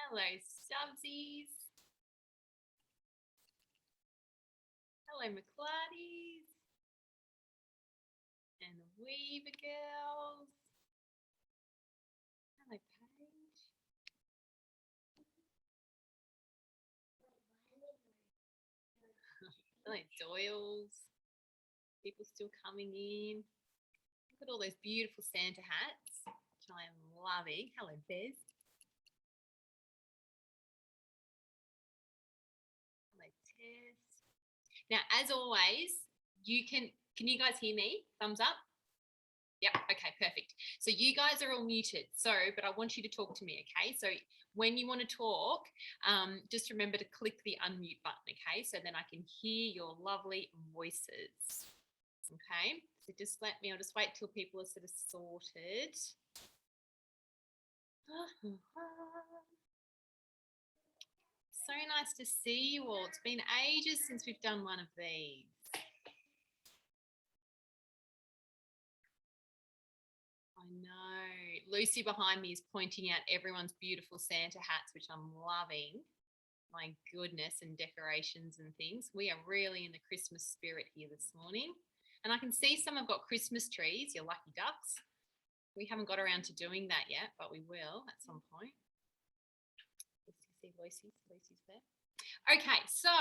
Hello, Stubsies. Hello, McClarties. And the Weaver girls. Hello, Paige. Hello, Doyles. People still coming in. Look at all those beautiful Santa hats, which I am loving. Hello, Bez. Hello, Tess. Now, as always, can you guys hear me? Thumbs up. Yep, okay, perfect. So you guys are all muted, but I want you to talk to me, okay? So when you want to talk, just remember to click the unmute button, okay? So then I can hear your lovely voices, okay? So just I'll just wait till people are sort of sorted. So nice to see you all. It's been ages since we've done one of these. I know. Lucy behind me is pointing out everyone's beautiful Santa hats, which I'm loving. My goodness, and decorations and things. We are really in the Christmas spirit here this morning. And I can see some have got Christmas trees, your lucky ducks. We haven't got around to doing that yet, but we will at some point. See Lucy's there. Okay, so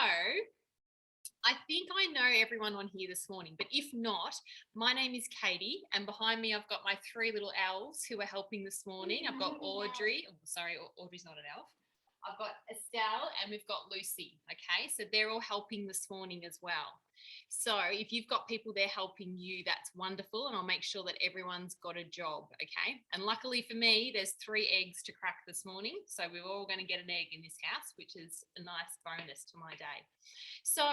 I think I know everyone on here this morning, but if not, my name is Katie, and behind me I've got my three little elves who are helping this morning. I've got Audrey. Oh, sorry, Audrey's not an elf. I've got Estelle and we've got Lucy, okay? So they're all helping this morning as well. So if you've got people there helping you, that's wonderful, and I'll make sure that everyone's got a job, okay? And luckily for me, there's 3 eggs to crack this morning, so we're all going to get an egg in this house, which is a nice bonus to my day. So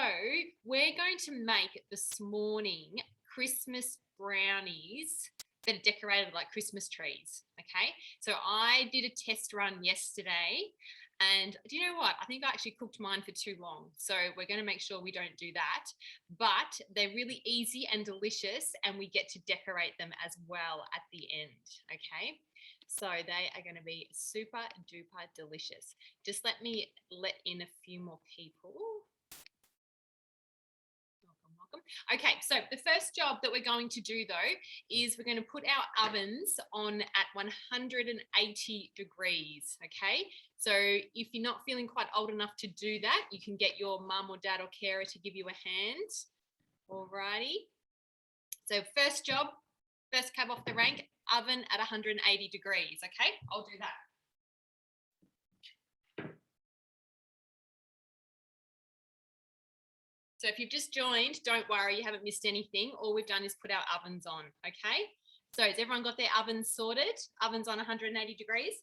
we're going to make this morning Christmas brownies that are decorated like Christmas trees, okay? So I did a test run yesterday, and do you know what? I think I actually cooked mine for too long. So we're going to make sure we don't do that. But they're really easy and delicious, and we get to decorate them as well at the end, okay? So they are going to be super duper delicious. Just let me let in a few more people. Okay, so the first job that we're going to do though is we're going to put our ovens on at 180 degrees, okay? So if you're not feeling quite old enough to do that, you can get your mum or dad or carer to give you a hand. Alrighty. So first job, first cab off the rank, oven at 180 degrees, okay? I'll do that. So if you've just joined, don't worry, you haven't missed anything. All we've done is put our ovens on, okay? So has everyone got their ovens sorted? Ovens on 180 degrees?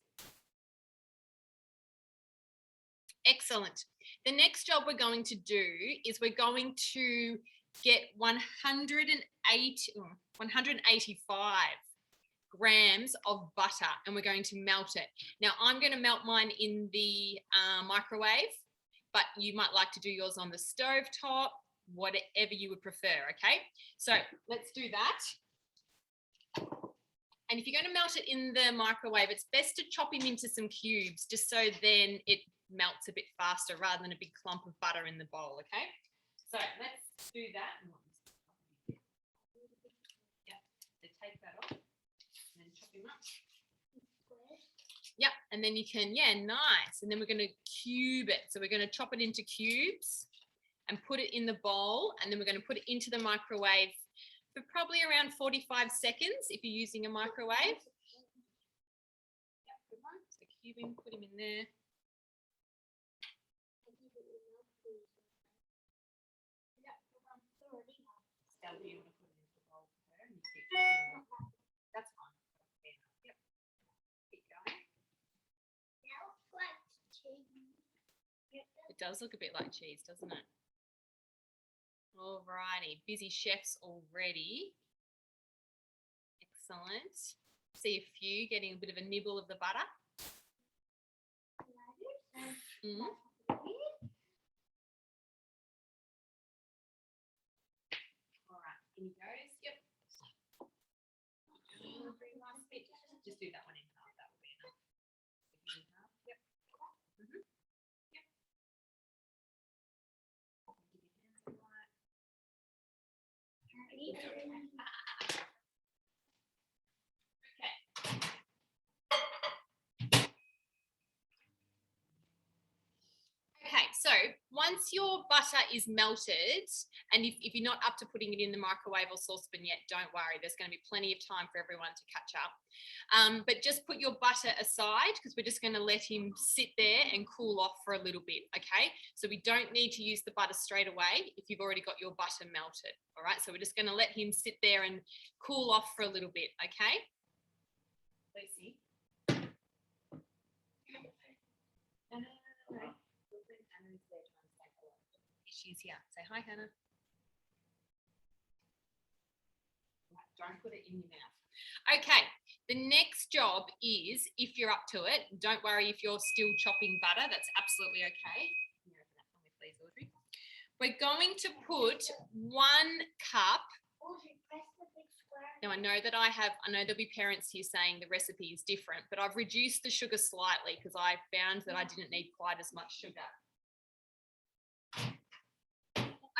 Excellent. The next job we're going to do is we're going to get 185 grams of butter, and we're going to melt it. Now, I'm going to melt mine in the microwave, but you might like to do yours on the stove top, whatever you would prefer, okay? So let's do that. And if you're going to melt it in the microwave, it's best to chop him into some cubes, just so then it melts a bit faster rather than a big clump of butter in the bowl, okay? So let's do that. Yeah, so take that off and then chop him up. Yep, and then you can, yeah, nice. And then we're going to cube it. So we're going to chop it into cubes and put it in the bowl, and then we're going to put it into the microwave for probably around 45 seconds if you're using a microwave. Yep, good one. So cubing, put him in there. Yep, good one. Stella, you want to put it into the bowl for her and you keep chopping it. That's fine. Yep. Keep going. It does look a bit like cheese, doesn't it? Alrighty, busy chefs already. Excellent. See a few getting a bit of a nibble of the butter. Mm. Alright, in he goes. Yep. Just do that one in half, that will be enough. Yep. once your butter is melted, and if you're not up to putting it in the microwave or saucepan yet, don't worry. There's going to be plenty of time for everyone to catch up. But just put your butter aside because we're just going to let him sit there and cool off for a little bit, okay? So we don't need to use the butter straight away if you've already got your butter melted, all right? So we're just going to let him sit there and cool off for a little bit, okay? Lucy. No. She's here. Say hi, Hannah. Don't put it in your mouth. Okay, the next job is, if you're up to it, don't worry if you're still chopping butter, that's absolutely okay. Can you open that for me, please, Audrey? We're going to put 1 cup. Now I know there'll be parents here saying the recipe is different, but I've reduced the sugar slightly because I found that I didn't need quite as much sugar.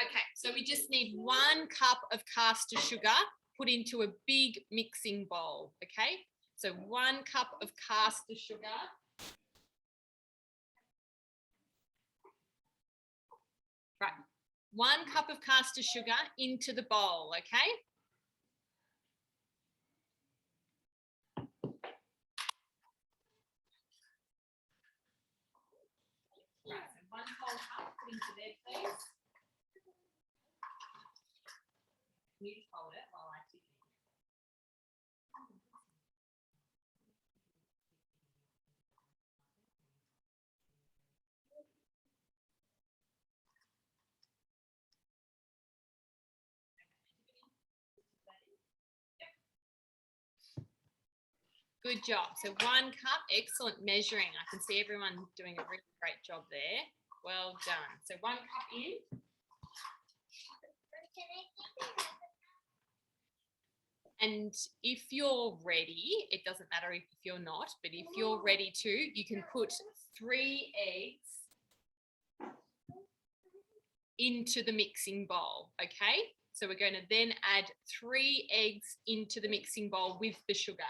Okay, so we just need 1 cup of caster sugar put into a big mixing bowl, okay? So 1 cup of caster sugar. Right, 1 cup of caster sugar into the bowl, okay? Right, so 1 whole cup put into there, please. Can you just hold it while I tip it? Good job. So 1 cup, excellent measuring. I can see everyone doing a really great job there. Well done. So 1 cup in. And if you're ready, it doesn't matter if you're not, but if you're ready to, you can put 3 eggs into the mixing bowl, okay? So we're going to then add 3 eggs into the mixing bowl with the sugar.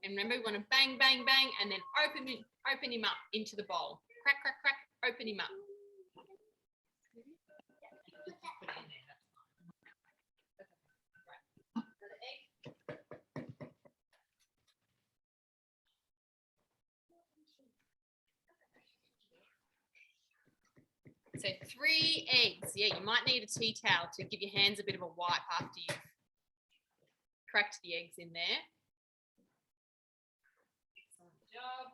And remember, we want to bang, bang, bang, and then open him up into the bowl. Crack, crack, crack, open him up. So 3 eggs. Yeah, you might need a tea towel to give your hands a bit of a wipe after you've cracked the eggs in there. Excellent job.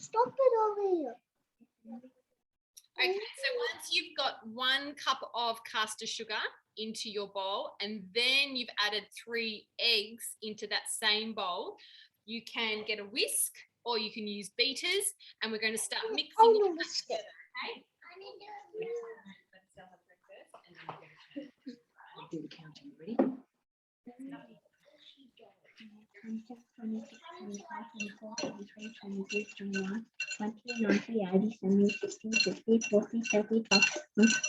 Stop it over here. Okay, so once you've got 1 cup of caster sugar into your bowl and then you've added 3 eggs into that same bowl, you can get a whisk or you can use beaters and we're going to start mixing it together, okay? I'll do the counting. Ready? 26, 27, 28, 29, 30, 40, 70, 60, 70, 40, 30,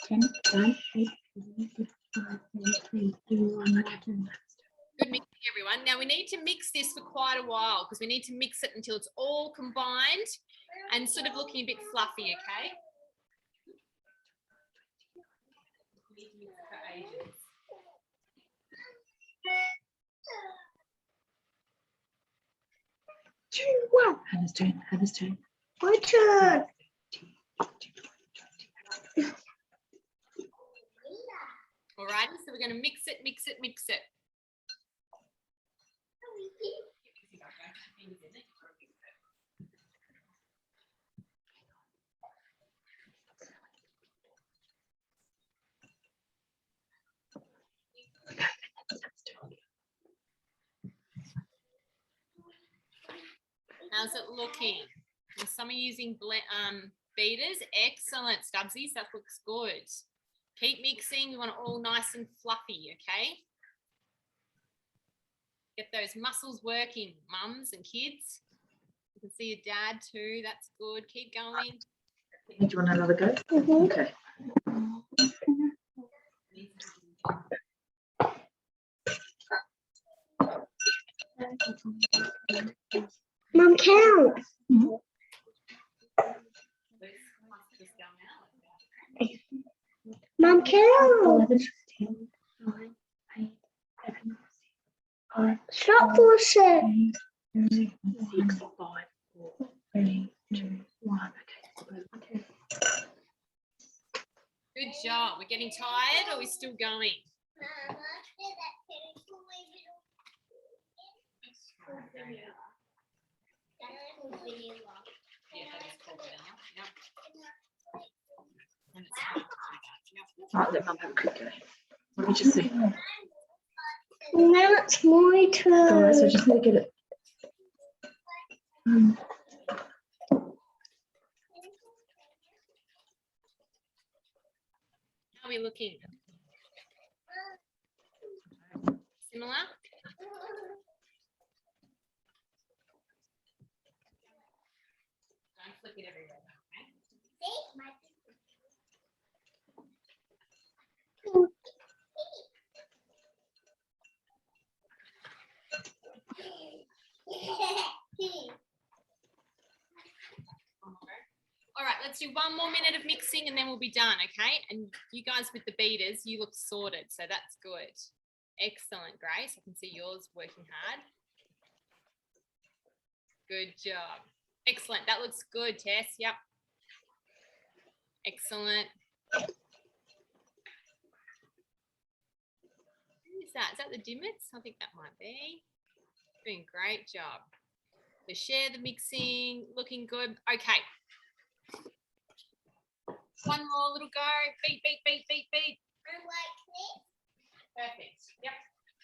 10, 9, 8, 7, 21, 10. Good mixing, everyone. Now we need to mix this for quite a while because we need to mix it until it's all combined and sort of looking a bit fluffy, okay? We need to mix it for ages. What? Hannah's turn. Hannah's turn. My turn. Alrighty, so we're going to mix it, mix it, mix it. How's it looking? Some are using Beaters, excellent, Stubbsies. That looks good. Keep mixing. We want it all nice and fluffy, okay? Get those muscles working, mums and kids. You can see your dad too. That's good. Keep going. Do you want another go? Okay. Mum, count. Mum, count. 11, 10, 9, 8, 7, 6, 5, Stop for a sec. 8, 6, 5, 4, 3, 2, 1. Okay. Good job. We're getting tired or are we still going? Yeah, that is called vanilla. Yep. And it's hard to do that. Yep. Right, let Mum have a quick go. Let me just see. Now it's my turn. Guys, I just need to get it. How are we looking? Similar? Don't flip it everywhere, okay? All right, let's do one more minute of mixing and then we'll be done, okay? And you guys with the beaters, you look sorted, so that's good. Excellent, Grace. I can see yours working hard. Good job. Excellent. That looks good, Tess. Yep. Excellent. Who is that? Is that the Dimmits? I think that might be. Doing a great job. So share the mixing, looking good. Okay. One more little go. Beat, beat, beat, beat, beat. Perfect. Yep,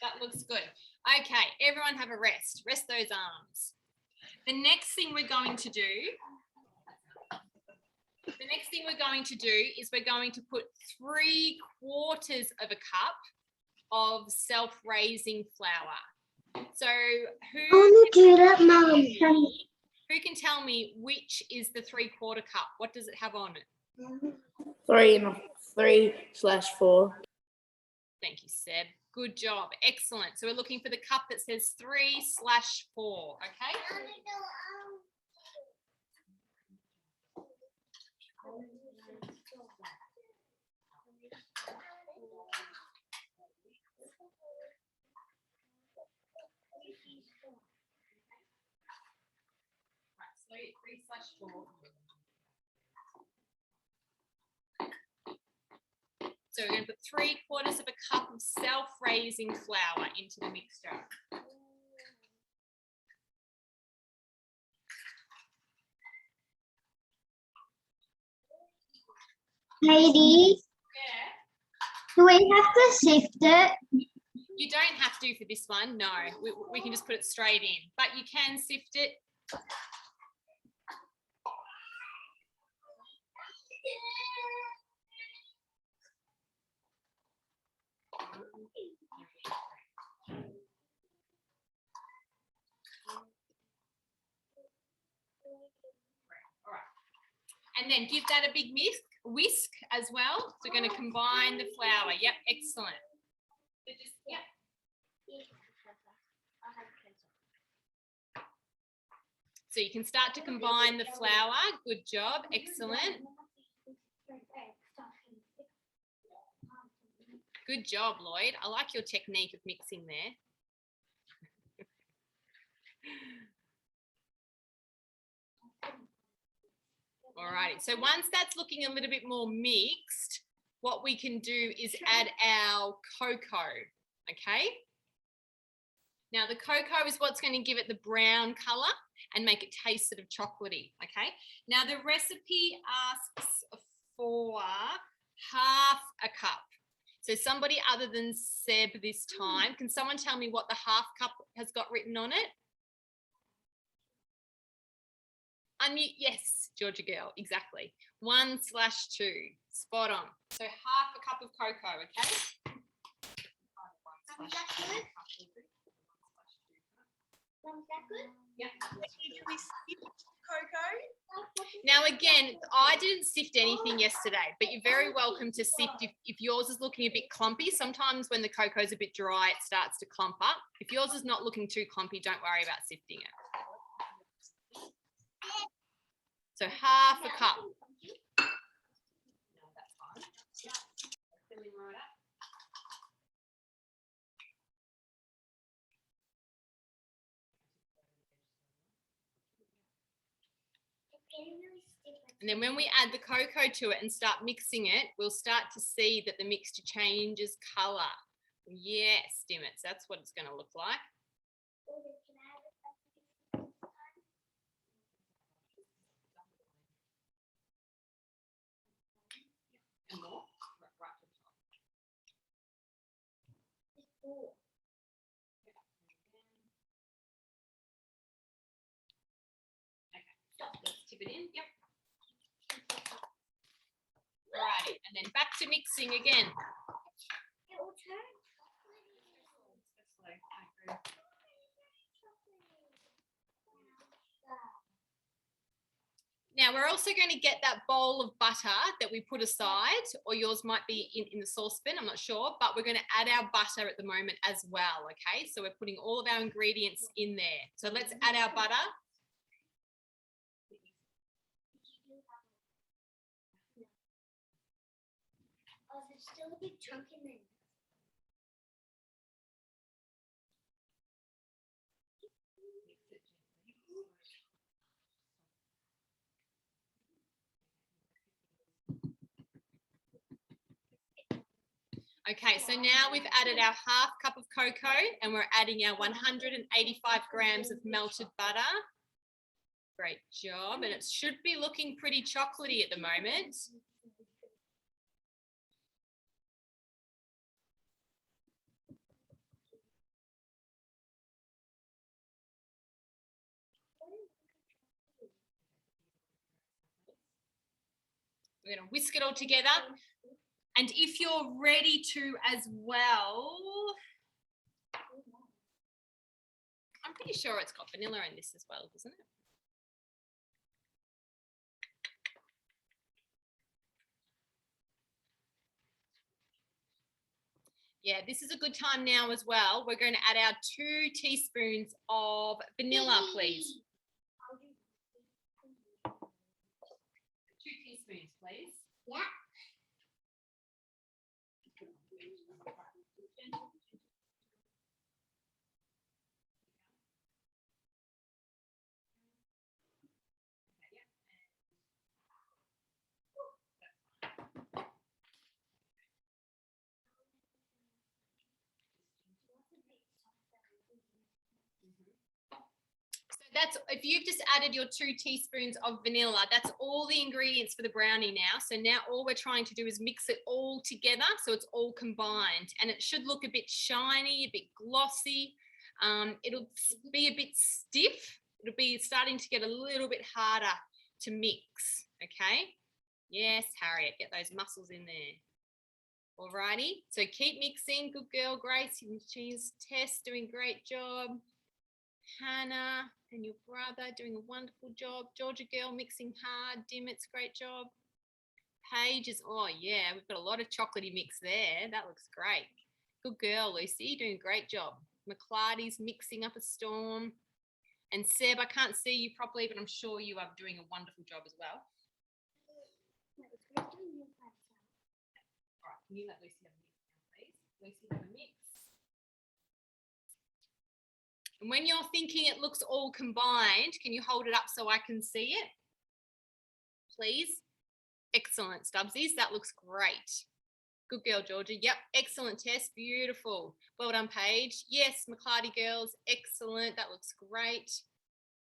that looks good. Okay, everyone have a rest. Rest those arms. The next thing we're going to do is we're going to put 3/4 of a cup of self-raising flour. So I want to do that, Mum. who can tell me which is the 3/4 cup? What does it have on it? 3/4. Thank you, Seb. Good job. Excellent. So we're looking for the cup that says 3/4, okay? Right, so 3/4. So we're going to put 3/4 of a cup of self-raising flour into the mixture. Lady, Yeah. do we have to sift it? You don't have to for this one, no. We can just put it straight in, but you can sift it. All right. And then give that a big whisk as well. So we're going to combine the flour. Yep, excellent. So just, yep. So you can start to combine the flour. Good job, excellent. Good job, Lloyd. I like your technique of mixing there. Alrighty, so once that's looking a little bit more mixed, what we can do is add our cocoa, okay? Now the cocoa is what's going to give it the brown colour and make it taste sort of chocolatey, okay? Now the recipe asks for 1/2 a cup. So somebody other than Seb this time, can someone tell me what the 1/2 cup has got written on it? unmute. Yes, Georgia girl, exactly. 1/2. Spot on. So half a cup of cocoa, okay? Yep. Now again, I didn't sift anything yesterday, but you're very welcome to sift if yours is looking a bit clumpy. Sometimes when the cocoa is a bit dry, it starts to clump up. If yours is not looking too clumpy, don't worry about sifting it. So half a cup. No, that's fine. Filling right up. And then when we add the cocoa to it and start mixing it, we'll start to see that the mixture changes colour. Yes, Dimmits, that's what it's going to look like. And more. Right to the top. Okay, let's tip it in. Yep. Right, and then back to mixing again. Now we're also going to get that bowl of butter that we put aside, or yours might be in the saucepan, I'm not sure, but we're going to add our butter at the moment as well, okay? So we're putting all of our ingredients in there. So let's add our butter. Oh, there's still a big chunk in there. Okay, so now we've added our half cup of cocoa and we're adding our 185 grams of melted butter. Great job. And it should be looking pretty chocolatey at the moment. We're going to whisk it all together. And if you're ready to as well, I'm pretty sure it's got vanilla in this as well, doesn't it? Yeah, this is a good time now as well. We're going to add our 2 teaspoons of vanilla, please. 2 teaspoons, please. Yeah. That's, if you've just added your 2 teaspoons of vanilla, that's all the ingredients for the brownie now. So now all we're trying to do is mix it all together so it's all combined, and it should look a bit shiny, a bit glossy. It'll be a bit stiff. It'll be starting to get a little bit harder to mix, okay? Yes, Harriet, get those muscles in there. Alrighty, so keep mixing. Good girl, Grace. She's Tess, doing a great job. Hannah and your brother doing a wonderful job. Georgia girl mixing hard. Dimmit's great job. Paige is, oh yeah, we've got a lot of chocolatey mix there. That looks great. Good girl, Lucy, doing a great job. McClarty's mixing up a storm. And Seb, I can't see you properly, but I'm sure you are doing a wonderful job as well. All right, can you let Lucy have a mix now, please? Lucy, have a mix. And when you're thinking it looks all combined, can you hold it up so I can see it? Please. Excellent, Stubbsies. That looks great. Good girl, Georgia. Yep, excellent, Tess. Beautiful. Well done, Paige. Yes, McClarty girls. Excellent. That looks great.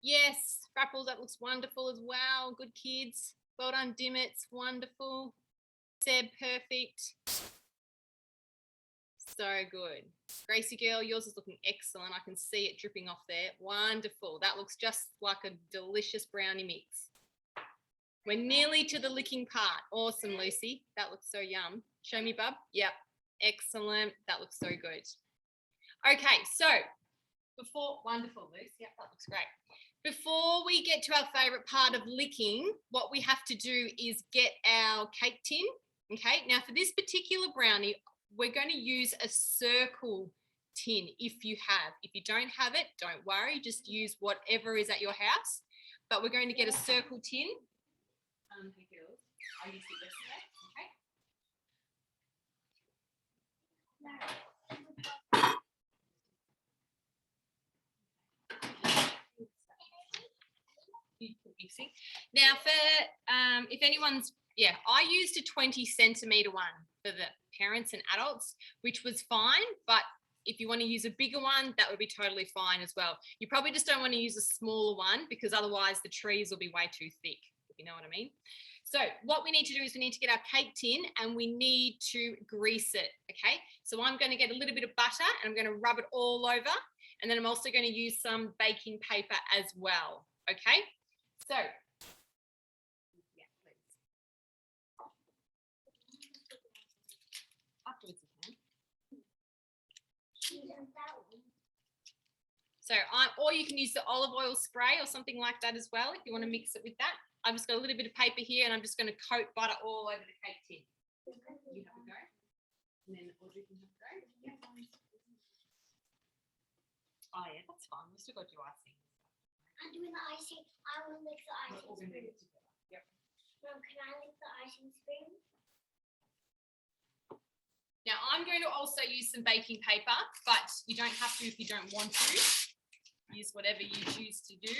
Yes, Frapples, that looks wonderful as well. Good kids. Well done, Dimmits. Wonderful. Seb, perfect. So good. Gracie girl, yours is looking excellent. I can see it dripping off there. Wonderful. That looks just like a delicious brownie mix. We're nearly to the licking part. Awesome, Lucy. That looks so yum. Show me, bub. Yep. Excellent. That looks so good. Okay, so wonderful, Lucy. Yep, that looks great. Before we get to our favorite part of licking, what we have to do is get our cake tin. Okay, now for this particular brownie, we're going to use a circle tin if you have. If you don't have it, don't worry. Just use whatever is at your house. But we're going to get a circle tin. I used it yesterday. Okay. Now for if anyone's, I used a 20 centimetre one for the parents and adults, which was fine, but if you want to use a bigger one, that would be totally fine as well. You probably just don't want to use a smaller one because otherwise the trees will be way too thick, if you know what I mean. So what we need to do is we need to get our cake tin and we need to grease it, okay? So I'm going to get a little bit of butter and I'm going to rub it all over, and then I'm also going to use some baking paper as well, okay? So, yeah, please. Afterwards you can. So, or you can use the olive oil spray or something like that as well if you want to mix it with that. I've just got a little bit of paper here and I'm just going to coat butter all over the cake tin. You have a go. And then Audrey can have a go. Yeah. Oh yeah, that's fine. We've still got your icing. I'm doing the icing. I will lick the icing spoon. Yep. Mom, can I lick the icing spoon? Now I'm going to also use some baking paper, but you don't have to if you don't want to. Use whatever you choose to do.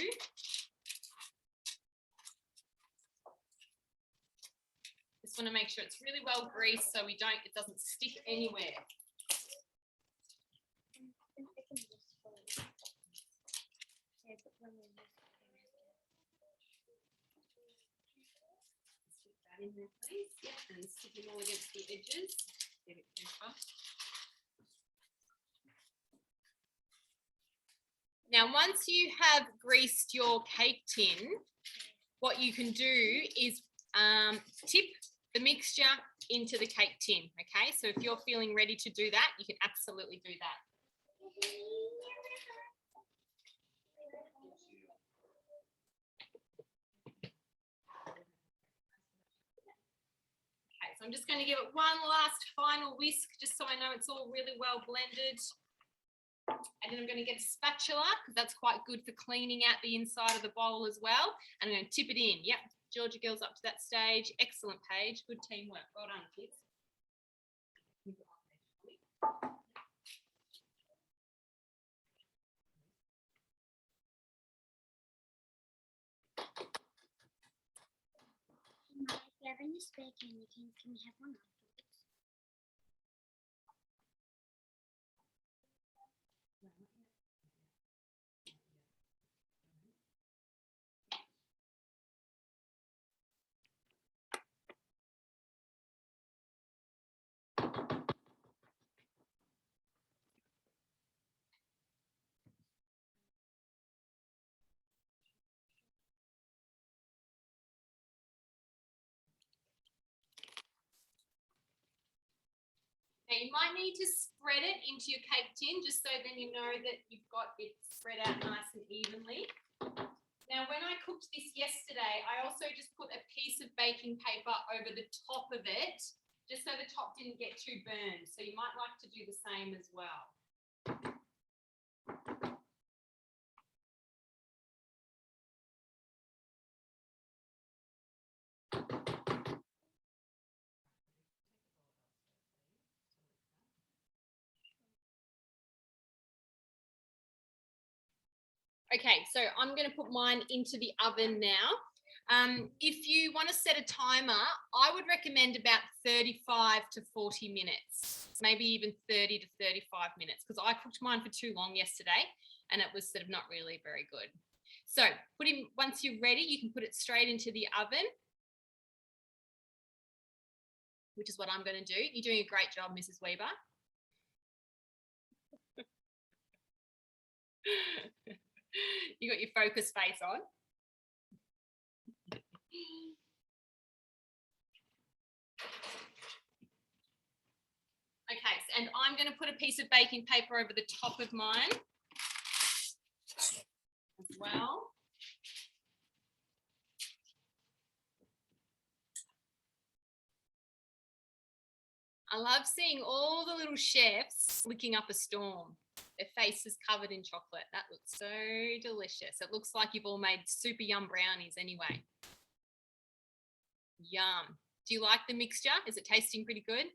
Just want to make sure it's really well greased so it doesn't stick anywhere. Stick that in there, please. Yep, and stick them all against the edges. Get it careful. Now, once you have greased your cake tin, what you can do is tip the mixture into the cake tin, okay? So if you're feeling ready to do that, you can absolutely do that. Okay, so I'm just going to give it one last final whisk just so I know it's all really well blended. And then I'm going to get a spatula because that's quite good for cleaning out the inside of the bowl as well. And I'm going to tip it in. Yep, Georgia girl's up to that stage. Excellent, Paige. Good teamwork. Well done, kids. If you have any spare candy canes, can we have one afterwards? Now you might need to spread it into your cake tin just so then you know that you've got it spread out nice and evenly. Now when I cooked this yesterday, I also just put a piece of baking paper over the top of it just so the top didn't get too burned. So you might like to do the same as well. Okay, so I'm going to put mine into the oven now. If you want to set a timer, I would recommend about 35 to 40 minutes, maybe even 30 to 35 minutes, because I cooked mine for too long yesterday and it was sort of not really very good. So once you're ready, you can put it straight into the oven, which is what I'm going to do. You're doing a great job, Mrs. Weber. You got your focus face on. Okay, and I'm going to put a piece of baking paper over the top of mine as well. I love seeing all the little chefs licking up a storm. Their faces covered in chocolate. That looks so delicious. It looks like you've all made super yum brownies anyway. Yum. Do you like the mixture? Is it tasting pretty good?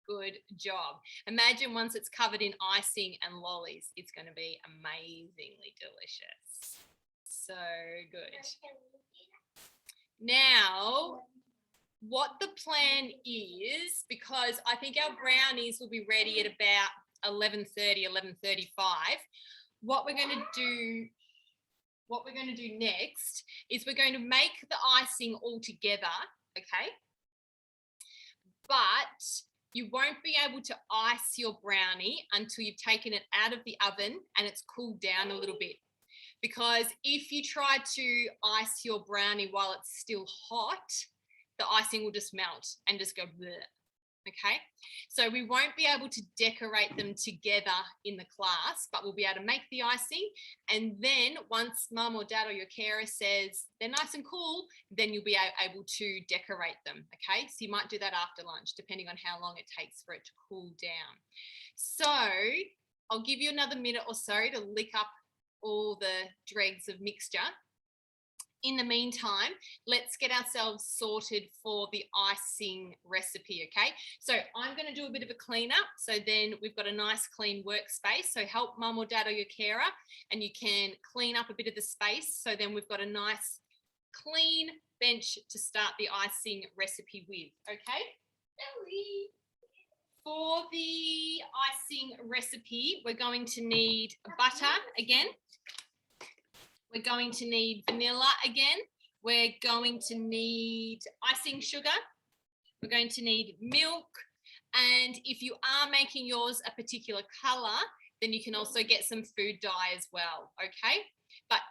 Good job. Imagine once it's covered in icing and lollies, it's going to be amazingly delicious. So good. Now, what the plan is, because I think our brownies will be ready at about 11:30, 11:35. What we're going to do next is we're going to make the icing all together, okay? But you won't be able to ice your brownie until you've taken it out of the oven and it's cooled down a little bit. Because if you try to ice your brownie while it's still hot, the icing will just melt and just go bleh. Okay, so we won't be able to decorate them together in the class, but we'll be able to make the icing, and then once mum or dad or your carer says they're nice and cool, then you'll be able to decorate them. Okay, so you might do that after lunch depending on how long it takes for it to cool down. So I'll give you another minute or so to lick up all the dregs of mixture. In the meantime, let's get ourselves sorted for the icing recipe, okay? So I'm going to do a bit of a clean up, so then we've got a nice clean workspace. So help mum or dad or your carer and you can clean up a bit of the space, so then we've got a nice clean bench to start the icing recipe with, okay? For the icing recipe, we're going to need butter again. We're going to need vanilla again. We're going to need icing sugar. We're going to need milk. And if you are making yours a particular colour, then you can also get some food dye as well, okay? But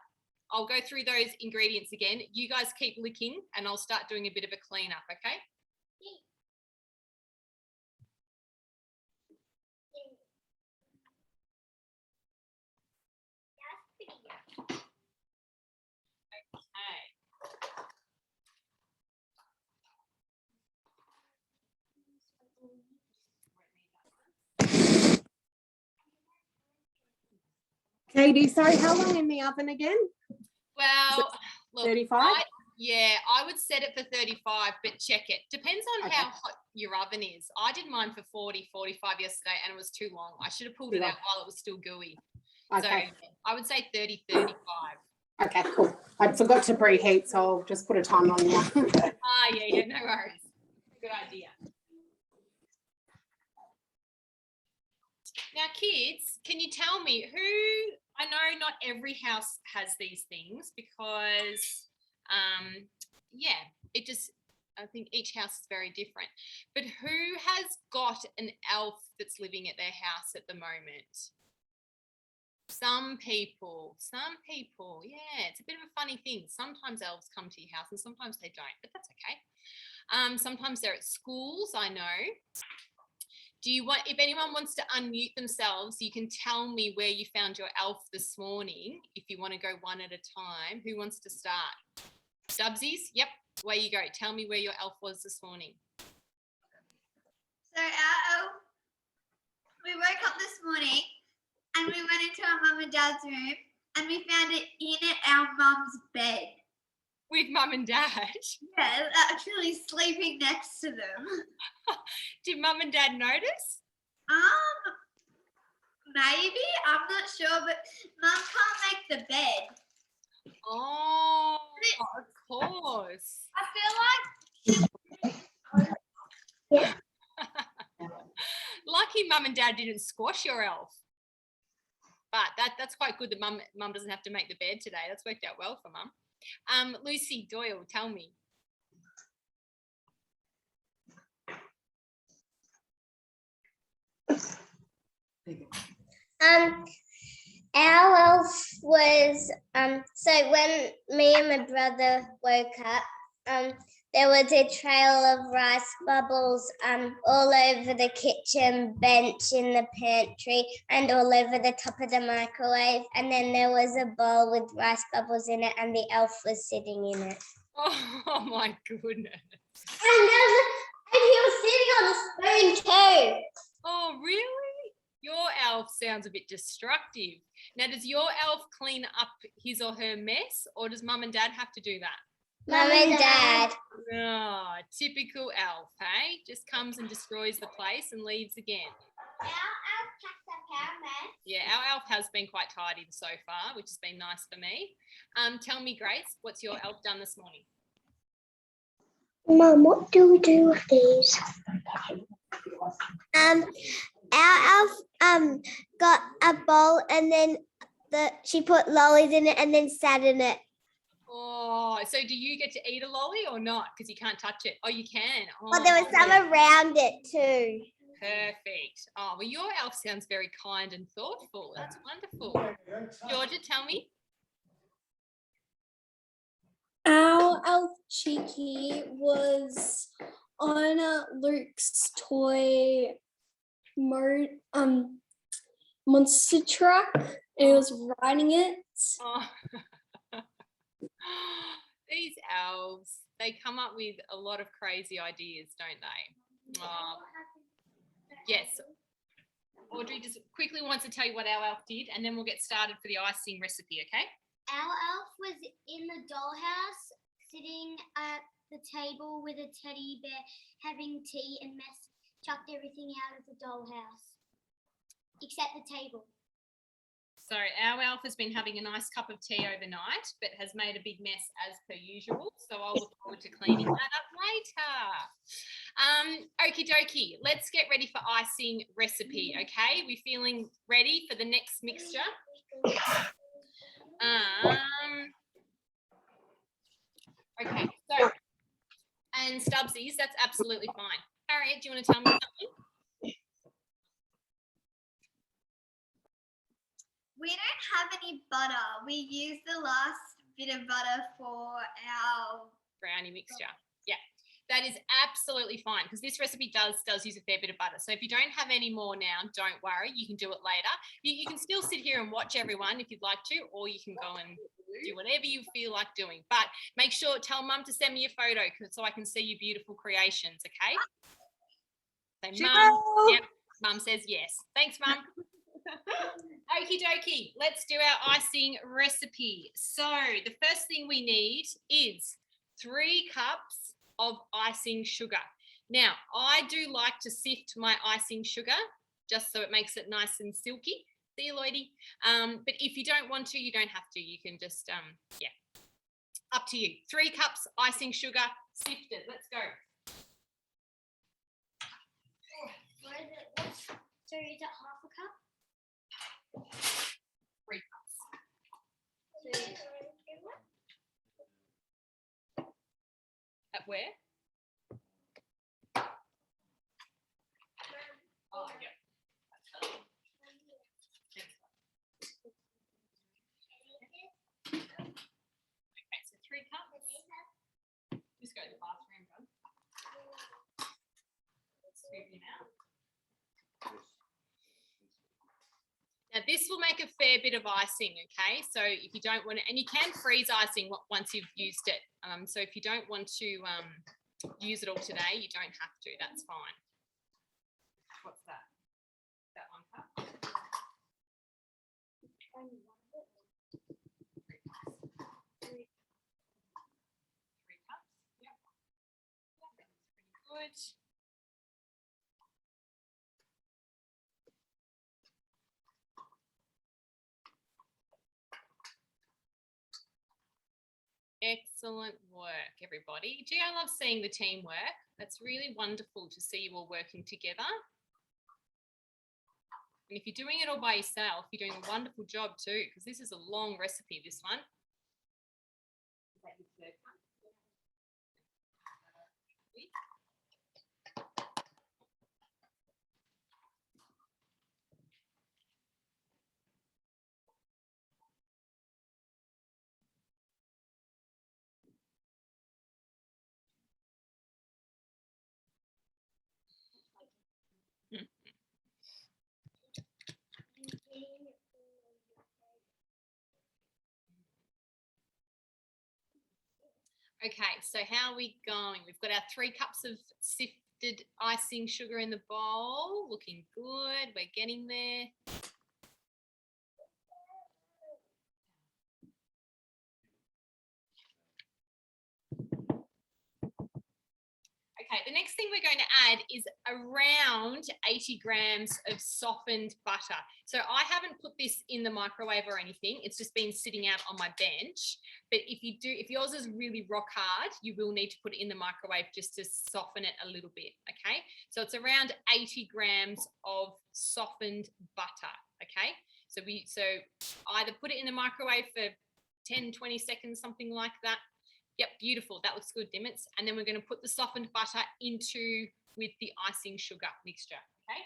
I'll go through those ingredients again. You guys keep licking and I'll start doing a bit of a clean up, okay? Katie, sorry, how long in the oven again? Well, look, 35? I would set it for 35, but check it. Depends on Okay. how hot your oven is. I did mine for 40, 45 yesterday and it was too long. I should have pulled it out while it was still gooey. Okay. So I would say 30, 35. Okay, cool. I forgot to preheat, so I'll just put a time on you. Yeah, no worries. Good idea. Now, kids, can you tell me who, I know not every house has these things because, it just, I think each house is very different. But who has got an elf that's living at their house at the moment? Some people, yeah, it's a bit of a funny thing. Sometimes elves come to your house and sometimes they don't, but that's okay. Sometimes they're at schools, I know. Do you want, if anyone wants to unmute themselves, you can tell me where you found your elf this morning. If you want to go one at a time, who wants to start? Dubsies, yep, away you go. Tell me where your elf was this morning. So our elf, we woke up this morning and we went into our mum and dad's room and we found it in our mum's bed. With mum and dad? Yeah, actually sleeping next to them. Did mum and dad notice? Maybe, I'm not sure, but mum can't make the bed. Oh, of course. I feel like Lucky mum and dad didn't squash your elf. But that's quite good that mum doesn't have to make the bed today. That's worked out well for mum. Lucy Doyle, tell me. Our elf was so when me and my brother woke up, there was a trail of rice bubbles all over the kitchen bench in the pantry and all over the top of the microwave. And then there was a bowl with rice bubbles in it and the elf was sitting in it. Oh my goodness. And he was sitting on the spoon too. Oh, really? Your elf sounds a bit destructive. Now, does your elf clean up his or her mess, or does mum and dad have to do that? Mum and Dad. Oh, typical elf, hey? Just comes and destroys the place and leaves again. Our elf packs up our mess. Yeah, our elf has been quite tidy so far, which has been nice for me. Tell me, Grace, what's your elf done this morning? Mum, what do we do with these? Our elf got a bowl and then she put lollies in it and then sat in it. Oh, so do you get to eat a lolly or not? Because you can't touch it. Oh, you can. Oh, But there was some around it too. perfect. Oh, well, your elf sounds very kind and thoughtful. That's wonderful. Georgia, tell me. Our elf Cheeky was on Luke's toy monster truck. It was riding it. Oh. These elves, they come up with a lot of crazy ideas, don't they? Oh. Yes. Audrey just quickly wants to tell you what our elf did, and then we'll get started for the icing recipe, okay? Our elf was in the dollhouse, sitting at the table with a teddy bear, having tea and chucked everything out of the dollhouse, except the table. So our elf has been having a nice cup of tea overnight, but has made a big mess as per usual. So I'll look forward to cleaning that up later. Okie dokie, let's get ready for icing recipe, okay? We feeling ready for the next mixture? Okay, so, and Stubbsies, that's absolutely fine. Harriet, do you want to tell me something? We don't have any butter. We use the last bit of butter for our Brownie mixture. Yeah, that is absolutely fine because this recipe does use a fair bit of butter. So if you don't have any more now, don't worry. You can do it later. You can still sit here and watch everyone if you'd like to, or you can go and do whatever you feel like doing. But make sure, tell mum to send me a photo so I can see your beautiful creations, okay? So mum, yep, mum says yes. Thanks, mum. Okie dokie, let's do our icing recipe. So the first thing we need is 3 cups of icing sugar. Now, I do like to sift my icing sugar just so it makes it nice and silky. See you, Lloydie. But if you don't want to, you don't have to. You can just, yeah, up to you. 3 cups icing sugar sifted. Let's go. So is it half a cup? 3 cups. At where? Oh, yeah. Okay, so 3 cups. Just go to the bathroom, bud. Scoop him out. Now this will make a fair bit of icing, okay? So if you don't want to, and you can freeze icing once you've used it. So if you don't want to use it all today, you don't have to, that's fine. What's that? That 1 cup? 3 cups, yep. That's pretty good. Excellent work, everybody. Gee, I love seeing the teamwork. That's really wonderful to see you all working together. And if you're doing it all by yourself, you're doing a wonderful job too, because this is a long recipe, this one. Is that your third one? Okay, so how are we going? We've got our 3 cups of sifted icing sugar in the bowl. Looking good. We're getting there. Okay, the next thing we're going to add is around 80 grams of softened butter. So I haven't put this in the microwave or anything. It's just been sitting out on my bench. But if yours is really rock hard, you will need to put it in the microwave just to soften it a little bit, okay? So it's around 80 grams of softened butter, okay? So either put it in the microwave for 10, 20 seconds, something like that. Yep, beautiful. That looks good, Dimmits. And then we're going to put the softened butter with the icing sugar mixture, okay?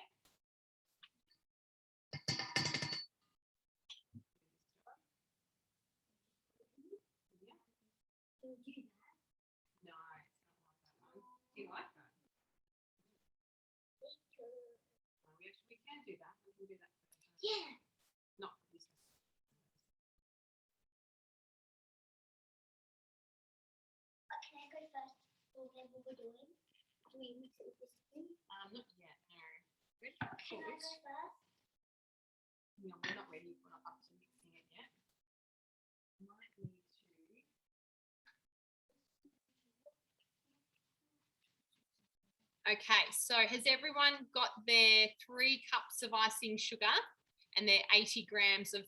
No, it's not like that one. Do you like that? No, we can do that. We can do that. Yeah. Not for this one. Can I go first? What we're doing? Do we mix it with this spoon? Not yet, no. Good. Can I go first? No, we're not ready. We're not up to mixing it yet. Might need to. Okay, so has everyone got their 3 cups of icing sugar and their 80 grams of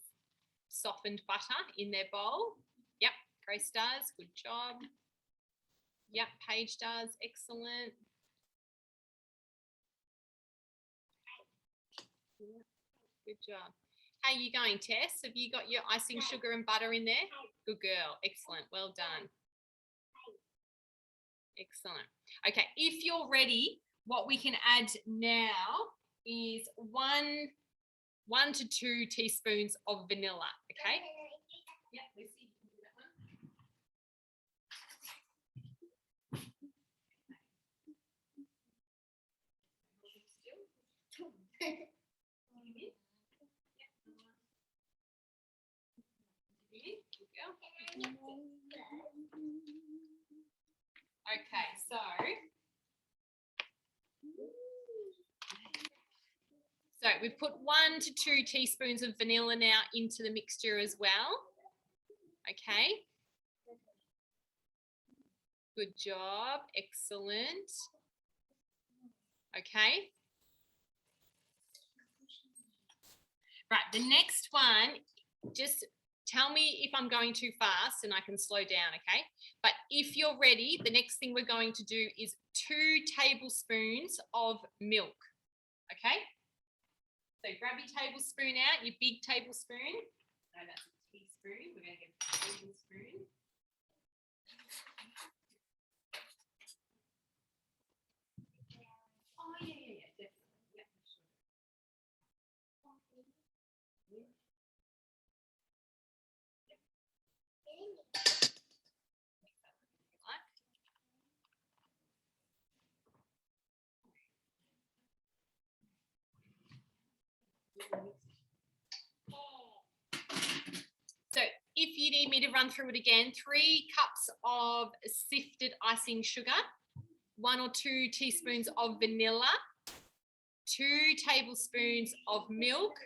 softened butter in their bowl? Yep, Grace does. Good job. Yep, Paige does. Excellent. Good job. How are you going, Tess? Have you got your icing sugar and butter in there? Good girl. Excellent. Well done. Excellent. Okay, if you're ready, what we can add now is 1 to 2 teaspoons of vanilla. Okay. Yeah, Lucy, you can do that one. Okay, so we've put 1 to 2 teaspoons of vanilla now into the mixture as well. Okay. Good job. Excellent. Okay. Right, the next one, just tell me if I'm going too fast and I can slow down, okay? But if you're ready, the next thing we're going to do is 2 tablespoons of milk, okay? So grab your tablespoon out, your big tablespoon. No, that's a teaspoon. We're going to get a tablespoon. Oh, yeah, definitely. Yeah, sure. So if you need me to run through it again, 3 cups of sifted icing sugar, 1 or 2 teaspoons of vanilla, 2 tablespoons of milk,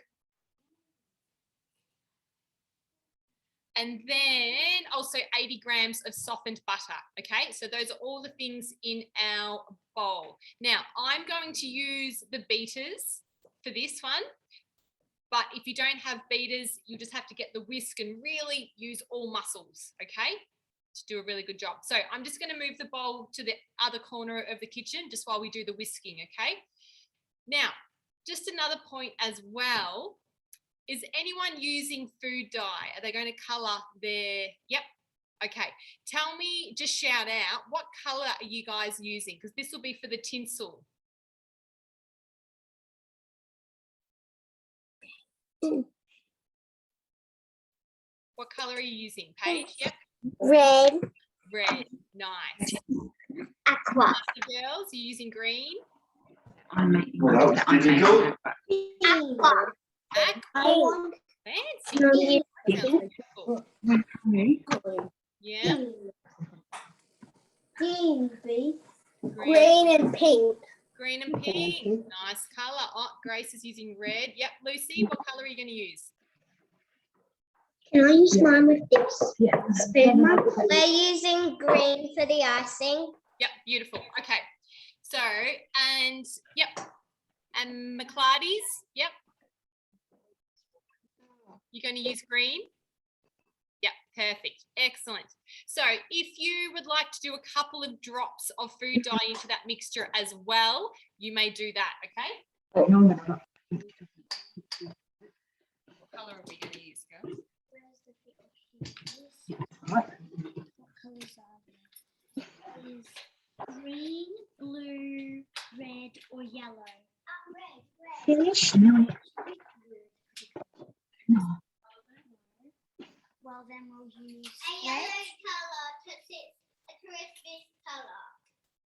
and then also 80 grams of softened butter. Okay, so those are all the things in our bowl. Now I'm going to use the beaters for this one, but if you don't have beaters, you just have to get the whisk and really use all muscles, okay, to do a really good job. So I'm just going to move the bowl to the other corner of the kitchen just while we do the whisking, okay? Now, just another point as well, is anyone using food dye? Are they going to colour their, yep, okay. Tell me, just shout out, what colour are you guys using? Because this will be for the tinsel. What colour are you using, Paige? Yep. Red. Red. Nice. Aqua. Girls, are you using green? I'm making Well, I'm you can making go. Aqua. Aqua. Fancy. Sounds beautiful. Yeah. pink. Green and pink. Nice colour. Oh, Grace is using red. Yep. Lucy, what colour are you going to use? Can I use mine with this? Yeah. Spoon one? We're using green for the icing. Yep. Beautiful. Okay. So, and yep. And McClarty's. Yep. You're going to use green? Yep, perfect. Excellent. So if you would like to do a couple of drops of food dye into that mixture as well, you may do that, okay? Oh, no, no, no. What colour are we going to use, girls? Right. What colours are there? Is green, blue, red, or yellow? Finish? No. No. Well, then we'll use A red. yellow colour because it's a Christmas colour.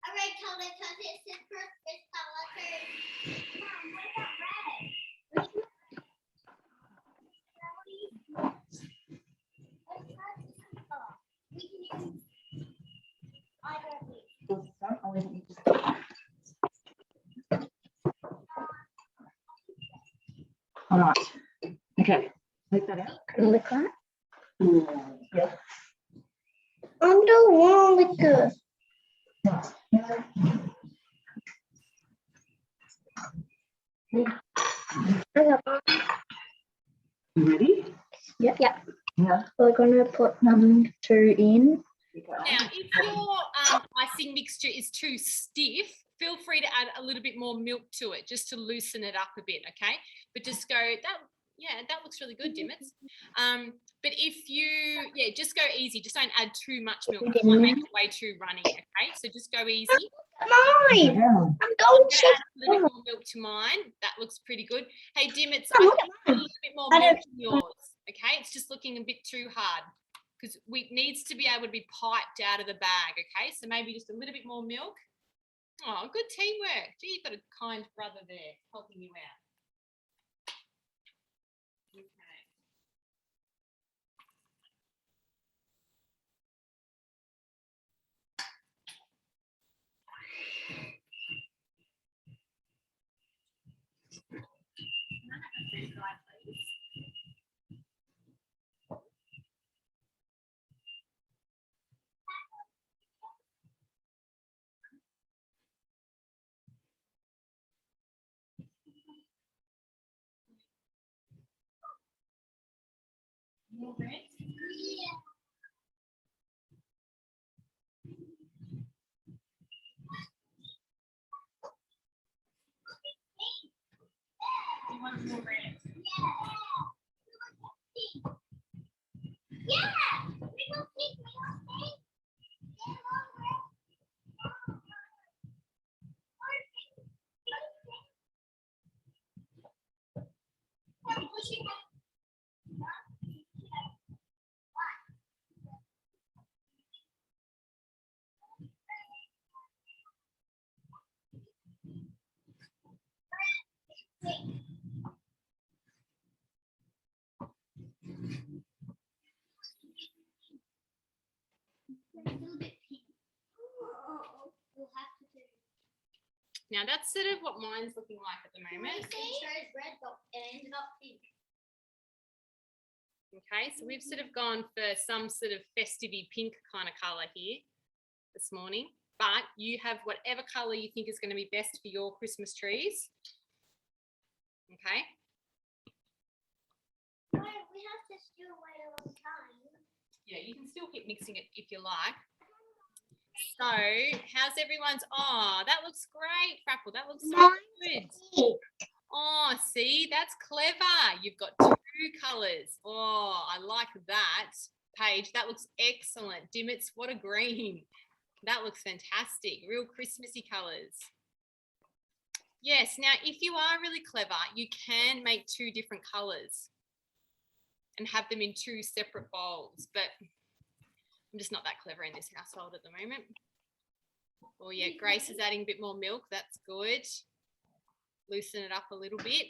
A red colour because it's a Christmas colour too. Mum, what about red? We can use. I don't need. All right. Okay. Take that out. Can I lick that? Yeah. I don't want to lick it. I got one. You ready? Yep. Yeah. We're going to put number 2 in. Now, if your icing mixture is too stiff, feel free to add a little bit more milk to it just to loosen it up a bit, okay? But just go, that looks really good, Dimmits. But if you, just go easy. Just don't add too much milk. It might make it way too runny, okay? So just go easy. Mine. Yeah. I'm I'm going going to add a little bit more milk to mine. That looks pretty good. Hey, Dimmits, I Look think at a little bit more I milk in yours, okay? It's just looking a bit too hard because it needs to be able to be piped out of the bag, okay? So maybe just a little bit more milk. Oh, good teamwork. Gee, you've got a kind brother there helping you out. Okay. More red? You want more red? Yeah. We will pick me up. We'll have to do. Now that's sort of what mine's looking like at the moment. It chose red, but it ended up pink. Okay, so we've sort of gone for some sort of festive-y pink kind of colour here this morning, but you have whatever colour you think is going to be best for your Christmas trees. Okay. No, we have to still wait a long time. Yeah, you can still keep mixing it if you like. So, how's everyone's? Oh, that looks great, Frapple. That looks so good. Oh, see, that's clever. You've got 2 colours. Oh, I like that. Paige, that looks excellent. Dimmits, what a green. That looks fantastic. Real Christmassy colours. Yes, now if you are really clever, you can make 2 different colours and have them in 2 separate bowls, but I'm just not that clever in this household at the moment. Oh yeah, Grace is adding a bit more milk. That's good. Loosen it up a little bit.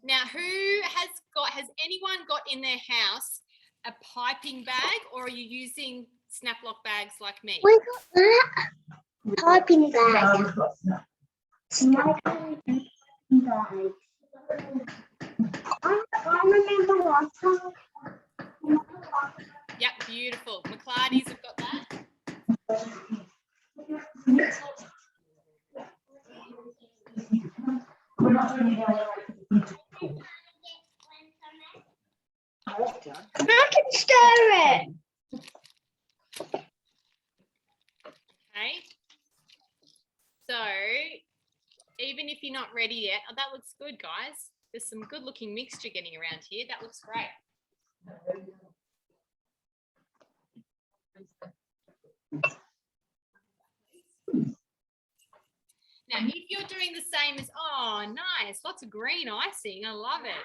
Now, has anyone got in their house a piping bag, or are you using snap lock bags like me? We got that. Piping bag. I remember last time. Yep, beautiful. McClarty's have got that. I can stir it. Okay. So even if you're not ready yet, oh, that looks good, guys. There's some good looking mixture getting around here. That looks great. Now, if you're doing the same as, oh, nice, lots of green icing. I love it.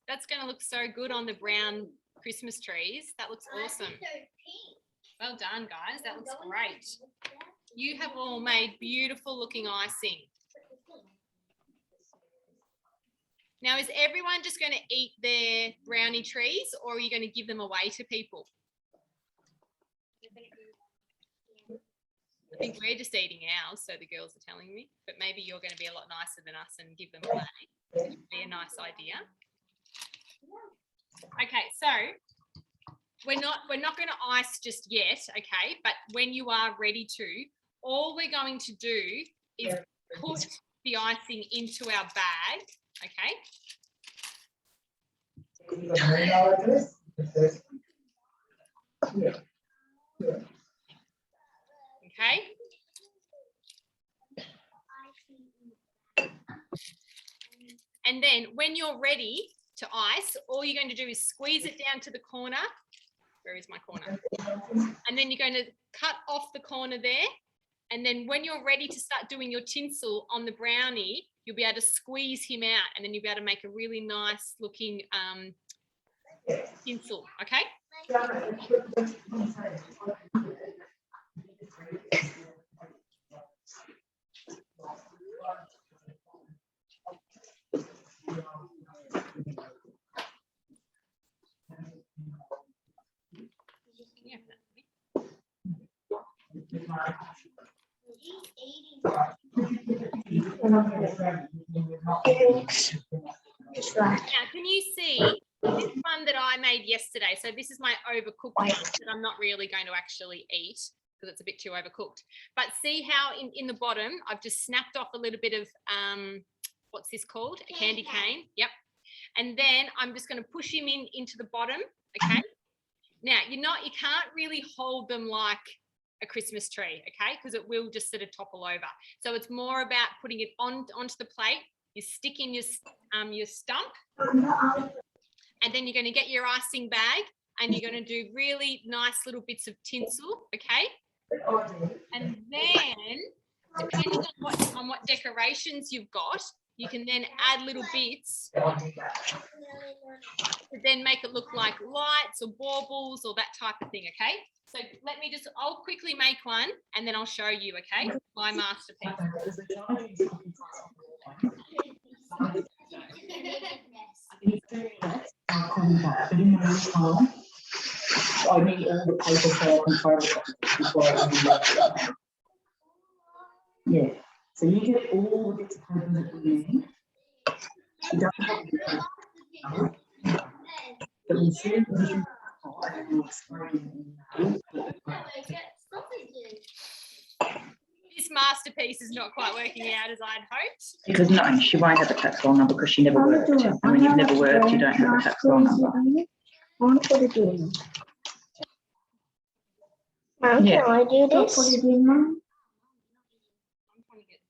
That's going to look so good on the brown Christmas trees. That looks awesome. Well done, guys. That looks great. You have all made beautiful looking icing. Now, is everyone just going to eat their brownie trees, or are you going to give them away to people? I think we're just eating ours, so the girls are telling me, but maybe you're going to be a lot nicer than us and give them away. It would be a nice idea. Okay, so we're not going to ice just yet, okay? But when you are ready to, all we're going to do is put the icing into our bag, okay? Okay. And then when you're ready to ice, all you're going to do is squeeze it down to the corner. Where is my corner? And then you're going to cut off the corner there. And then when you're ready to start doing your tinsel on the brownie, you'll be able to squeeze him out, and then you'll be able to make a really nice looking tinsel, okay? Now, can you see this one that I made yesterday? So this is my overcooked one that I'm not really going to actually eat because it's a bit too overcooked. But see how in the bottom, I've just snapped off a little bit of, what's this called? A candy cane. Yep. And then I'm just going to push him into the bottom, okay? Now, you can't really hold them like a Christmas tree, okay? Because it will just sort of topple over. So it's more about putting it onto the plate. You stick in your stump, and then you're going to get your icing bag, and you're going to do really nice little bits of tinsel, okay? And then, depending on what decorations you've got, you can then add little bits to then make it look like lights or baubles or that type of thing, okay? So I'll quickly make one and then I'll show you, okay? My masterpiece. I need all the paper so I can photocopy before I yeah. So you get all the bits of paper that you need. You don't have to but instead of using This masterpiece is not quite working out as I'd hoped. because no, she won't have a tax roll number because she never worked. And when you've never worked, you don't have a tax roll number. Mom, put it in. Mom, Yeah. can I do Don't this? put it in, Mom.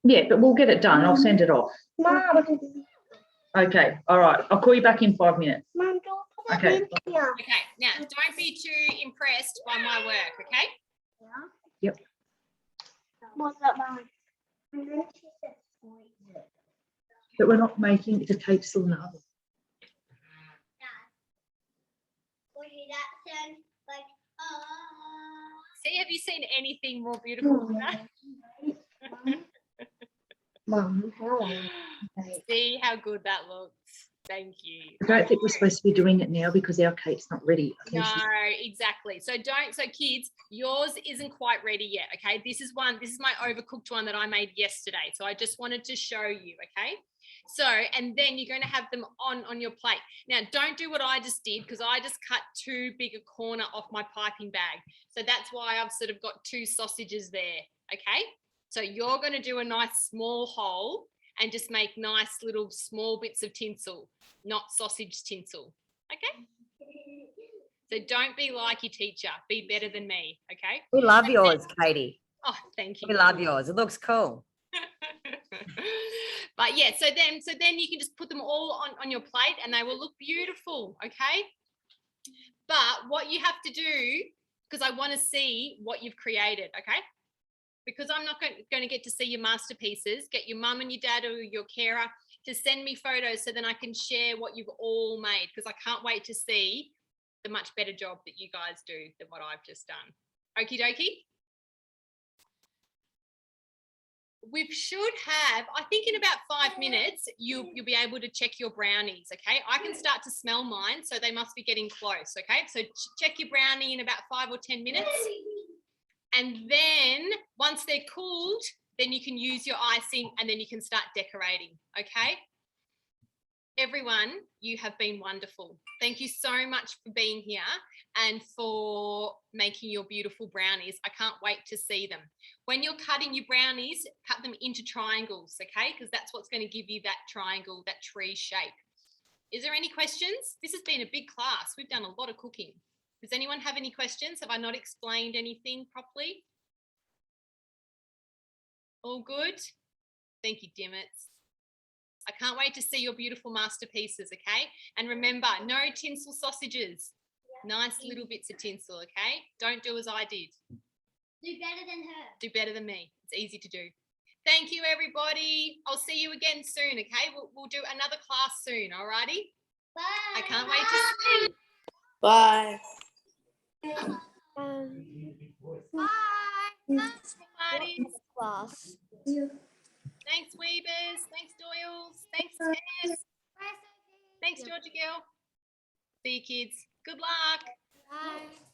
Yeah, but we'll get it done. I'll send it off. Mom, Okay, all right. I'll call you back in 5 minutes. Mom, don't put Okay. it in here. Okay, now don't be too impressed by my work, okay? Yep. What's that, Mom? And then she said, But we're not making it a cake still in the oven. What did that sound like? See, have you seen anything more beautiful than that? Mom, hello. See how good that looks. Thank you. I don't think we're supposed to be doing it now because our cake's not ready. Okay, No, exactly. So kids, yours isn't quite ready yet. Okay. This is my overcooked one that I made yesterday. So I just wanted to show you. Okay. So, and then you're going to have them on your plate. Now, don't do what I just did because I just cut too big a corner off my piping bag. So that's why I've sort of got 2 sausages there. Okay. So you're going to do a nice small hole and just make nice little small bits of tinsel, not sausage tinsel. Okay. So don't be like your teacher. Be better than me. Okay. We love yours, Katie. Oh, thank you. We love yours. It looks cool. But yeah, so then you can just put them all on your plate and they will look beautiful. Okay. But what you have to do, because I want to see what you've created. Okay. Because I'm not going to get to see your masterpieces, get your mum and your dad or your carer to send me photos so then I can share what you've all made, because I can't wait to see the much better job that you guys do than what I've just done. Okie dokie. We should have, I think in about 5 minutes, you'll be able to check your brownies, okay? I can start to smell mine, so they must be getting close, okay? So check your brownie in about 5 or 10 minutes. And then once they're cooled, then you can use your icing and then you can start decorating, okay? Everyone, you have been wonderful. Thank you so much for being here and for making your beautiful brownies. I can't wait to see them. When you're cutting your brownies, cut them into triangles, okay? Because that's what's going to give you that triangle, that tree shape. Is there any questions? This has been a big class. We've done a lot of cooking. Does anyone have any questions? Have I not explained anything properly? All good? Thank you, Dimmits. I can't wait to see your beautiful masterpieces, okay? And remember, no tinsel sausages. Nice little bits of tinsel, okay? Don't do as I did. Do better than her. Do better than me. It's easy to do. Thank you, everybody. I'll see you again soon, okay? We'll do another class soon, all righty? Bye. I can't wait to see you. Bye. Bye. Lollies. Class. Thanks, Weavers. Thanks, Doyles. Thanks, Tess. Bye, Sophie. Thanks, Georgia Girl. See you, kids. Good luck. Bye.